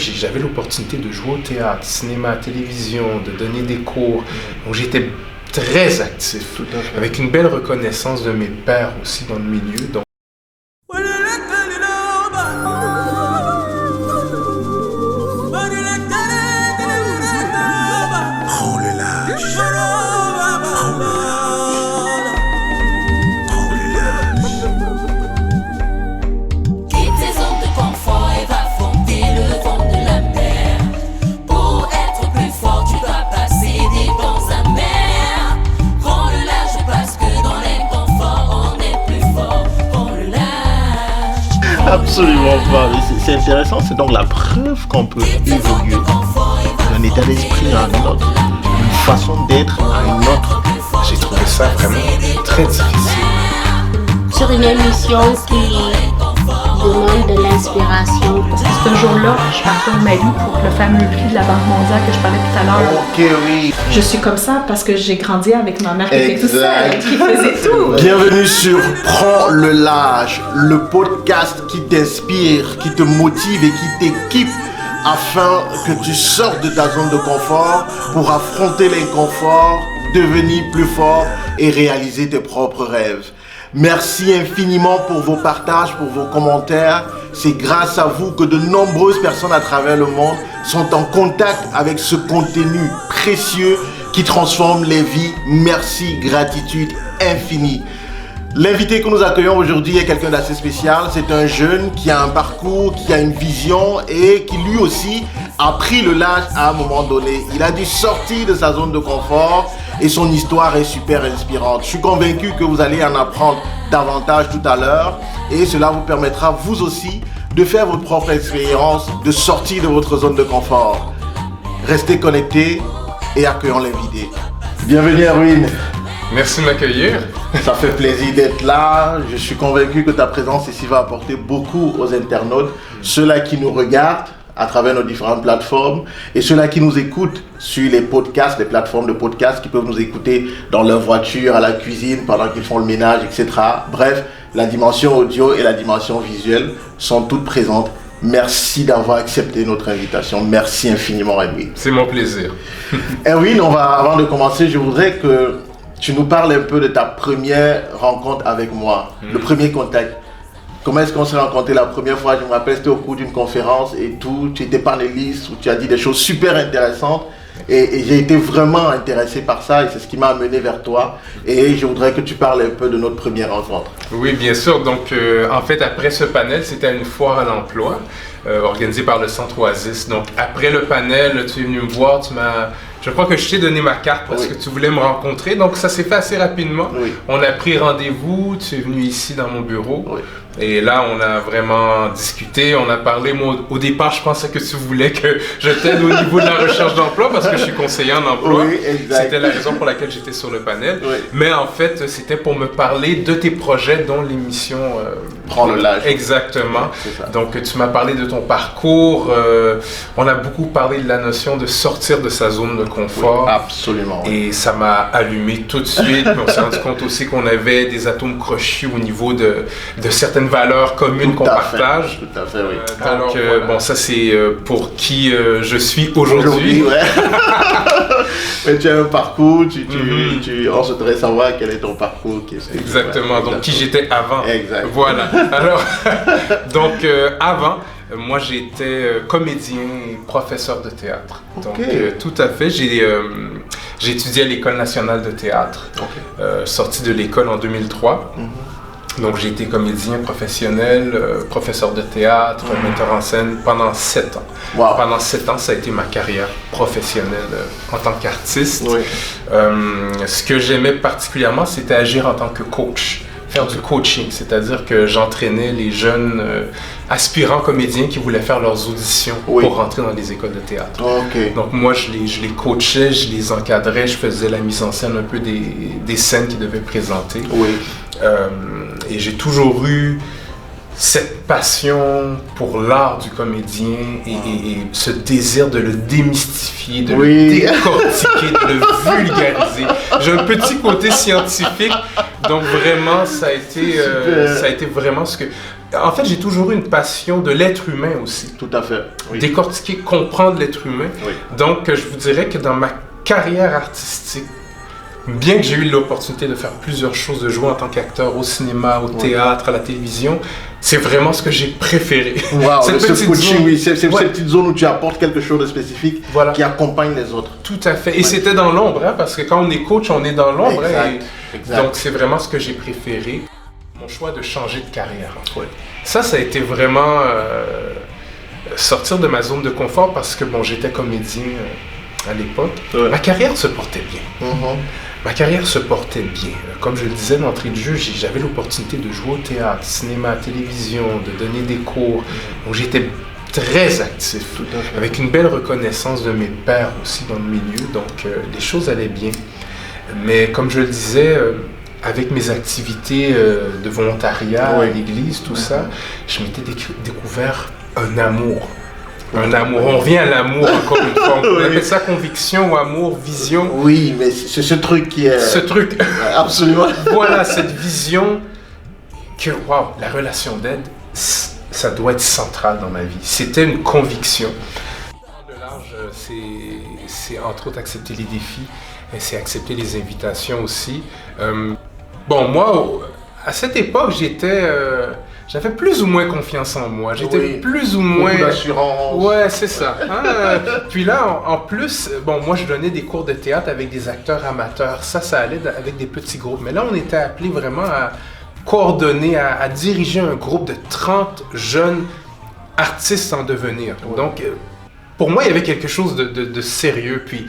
j'avais l'opportunité de jouer au théâtre, cinéma, télévision, de donner des cours. Donc j'étais très actif, avec une belle reconnaissance de mes pairs aussi dans le milieu. Donc, Absolument pas, mais c'est intéressant, c'est donc la preuve qu'on peut évoluer d'un état d'esprit à un autre, d'une façon d'être à une autre. J'ai trouvé ça vraiment très difficile. Sur une émission qui demande de l'inspiration. Parce que ce jour-là, je partais au Mali pour le fameux prix de la Banque mondiale que je parlais tout à l'heure. Ok, oui. Je suis comme ça parce que j'ai grandi avec ma mère qui était tout seule, qui faisait tout. Bienvenue sur Prends le large, le podcast qui t'inspire, qui te motive et qui t'équipe afin que tu sortes de ta zone de confort pour affronter l'inconfort, devenir plus fort et réaliser tes propres rêves. Merci infiniment pour vos partages, pour vos commentaires. C'est grâce à vous que de nombreuses personnes à travers le monde sont en contact avec ce contenu précieux qui transforme les vies. Merci, gratitude infinie. L'invité que nous accueillons aujourd'hui est quelqu'un d'assez spécial. C'est un jeune qui a un parcours, qui a une vision et qui lui aussi a pris le large à un moment donné. Il a dû sortir de sa zone de confort et son histoire est super inspirante. Je suis convaincu que vous allez en apprendre davantage tout à l'heure et cela vous permettra vous aussi de faire votre propre expérience, de sortir de votre zone de confort. Restez connectés et accueillons l'invité. Bienvenue Erwin. Merci de m'accueillir. Ça fait plaisir d'être là. Je suis convaincu que ta présence ici va apporter beaucoup aux internautes, ceux-là qui nous regardent à travers nos différentes plateformes et ceux-là qui nous écoutent sur les podcasts, les plateformes de podcasts qui peuvent nous écouter dans leur voiture, à la cuisine, pendant qu'ils font le ménage, etc. Bref, la dimension audio et la dimension visuelle sont toutes présentes. Merci d'avoir accepté notre invitation. Merci infiniment, Erwin. C'est mon plaisir. Erwin, avant de commencer, je voudrais que tu nous parles un peu de ta première rencontre avec moi, le premier contact. Comment est-ce qu'on s'est rencontrés la première fois? Je me rappelle, c'était au cours d'une conférence et tout. Tu étais panéliste où tu as dit des choses super intéressantes. Et j'ai été vraiment intéressé par ça et c'est ce qui m'a amené vers toi. Et je voudrais que tu parles un peu de notre première rencontre. Oui, bien sûr. Donc, en fait, après ce panel, c'était à une foire à l'emploi organisée par le Centre Oasis. Donc, après le panel, tu es venu me voir, je crois que je t'ai donné ma carte parce que tu voulais me rencontrer. Donc, ça s'est fait assez rapidement. Oui. On a pris rendez-vous. Tu es venu ici dans mon bureau. Oui. Et là, on a vraiment discuté. On a parlé. Moi, au départ, je pensais que tu voulais que je t'aide au niveau de la recherche d'emploi parce que je suis conseiller en emploi. Oui, exact. C'était la raison pour laquelle j'étais sur le panel. Oui. Mais en fait, c'était pour me parler de tes projets, dont l'émission Prends le large. Exactement. Donc, tu m'as parlé de ton parcours. On a beaucoup parlé de la notion de sortir de sa zone de confort. Oui, absolument. Et ça m'a allumé tout de suite. On s'est rendu compte aussi qu'on avait des atomes crochus au niveau de certaines valeurs communes qu'on partage. Tout à fait, oui. Donc, voilà. Bon, ça c'est pour qui je suis aujourd'hui. Ouais. Mais tu as un parcours, on souhaiterait savoir quel est ton parcours. Exactement, donc qui j'étais avant. Exact. Voilà. Alors, donc avant, moi j'étais comédien et professeur de théâtre. Donc tout à fait, j'ai étudié à l'École nationale de théâtre, sorti de l'école en 2003. Donc j'ai été comédien professionnel, professeur de théâtre, metteur en scène pendant 7 ans. Wow. Pendant 7 ans, ça a été ma carrière professionnelle en tant qu'artiste. Oui. Ce que j'aimais particulièrement, c'était agir en tant que coach. Faire du coaching, c'est-à-dire que j'entraînais les jeunes aspirants comédiens qui voulaient faire leurs auditions pour rentrer dans les écoles de théâtre. Donc moi, je les coachais, je les encadrais, je faisais la mise en scène un peu des scènes qu'ils devaient présenter. Et j'ai toujours eu cette passion pour l'art du comédien et ce désir de le démystifier, de le décortiquer, de le vulgariser. J'ai un petit côté scientifique, donc vraiment ça a été vraiment ce que... En fait, j'ai toujours eu une passion de l'être humain aussi. Tout à fait. Oui. Décortiquer, comprendre l'être humain. Oui. Donc, je vous dirais que dans ma carrière artistique, bien que j'ai eu l'opportunité de faire plusieurs choses, de jouer en tant qu'acteur au cinéma, au théâtre, à la télévision, c'est vraiment ce que j'ai préféré. Wow, cette petite coaching, zone, oui, c'est cette petite zone où tu apportes quelque chose de spécifique qui accompagne les autres. Tout à fait. Et c'était dans l'ombre, hein, parce que quand on est coach, on est dans l'ombre. Exact. Donc, c'est vraiment ce que j'ai préféré. Mon choix de changer de carrière. Ça a été vraiment sortir de ma zone de confort parce que bon, j'étais comédien à l'époque. Ma carrière se portait bien. Ma carrière se portait bien. Comme je le disais d'entrée de jeu, j'avais l'opportunité de jouer au théâtre, cinéma, télévision, de donner des cours. Donc j'étais très actif, avec une belle reconnaissance de mes pairs aussi dans le milieu. Donc les choses allaient bien. Mais comme je le disais, avec mes activités de volontariat à l'église, tout ça, je m'étais découvert un amour. Un amour. On revient à l'amour encore une fois. On appelle ça conviction ou amour, vision. Oui, mais c'est ce truc qui est... Ce truc. Absolument. Voilà, cette vision que, waouh, la relation d'aide, ça doit être central dans ma vie. C'était une conviction. Le large, c'est entre autres accepter les défis, c'est accepter les invitations aussi. Bon, moi, à cette époque, j'avais plus ou moins confiance en moi. J'étais plus ou moins... Beaucoup d'assurance. Ouais, c'est ça. Puis là, en plus, bon, moi, je donnais des cours de théâtre avec des acteurs amateurs. Ça allait avec des petits groupes. Mais là, on était appelés vraiment à coordonner, à diriger un groupe de 30 jeunes artistes en devenir. Donc, pour moi, il y avait quelque chose de sérieux. Puis,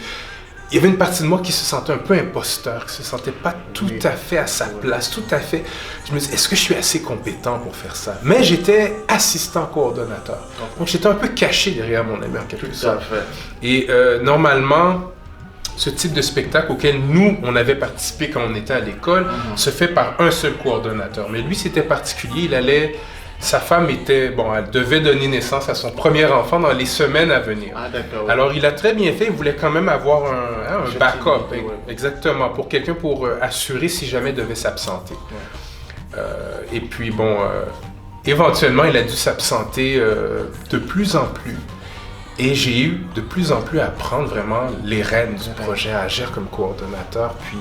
il y avait une partie de moi qui se sentait un peu imposteur, qui se sentait pas tout à fait à sa place, tout à fait. Je me disais, est-ce que je suis assez compétent pour faire ça? Mais j'étais assistant coordonnateur. Donc j'étais un peu caché derrière mon ami en quelque sorte. Et normalement, ce type de spectacle auquel nous, on avait participé quand on était à l'école, se fait par un seul coordonnateur. Mais lui, c'était particulier. Sa femme elle devait donner naissance à son premier enfant dans les semaines à venir. Alors, il a très bien fait, il voulait quand même avoir un backup, exactement, pour quelqu'un pour assurer si jamais il devait s'absenter. Et puis, éventuellement, il a dû s'absenter de plus en plus. Et j'ai eu de plus en plus à prendre vraiment les rênes du projet, à agir comme coordonnateur. Puis,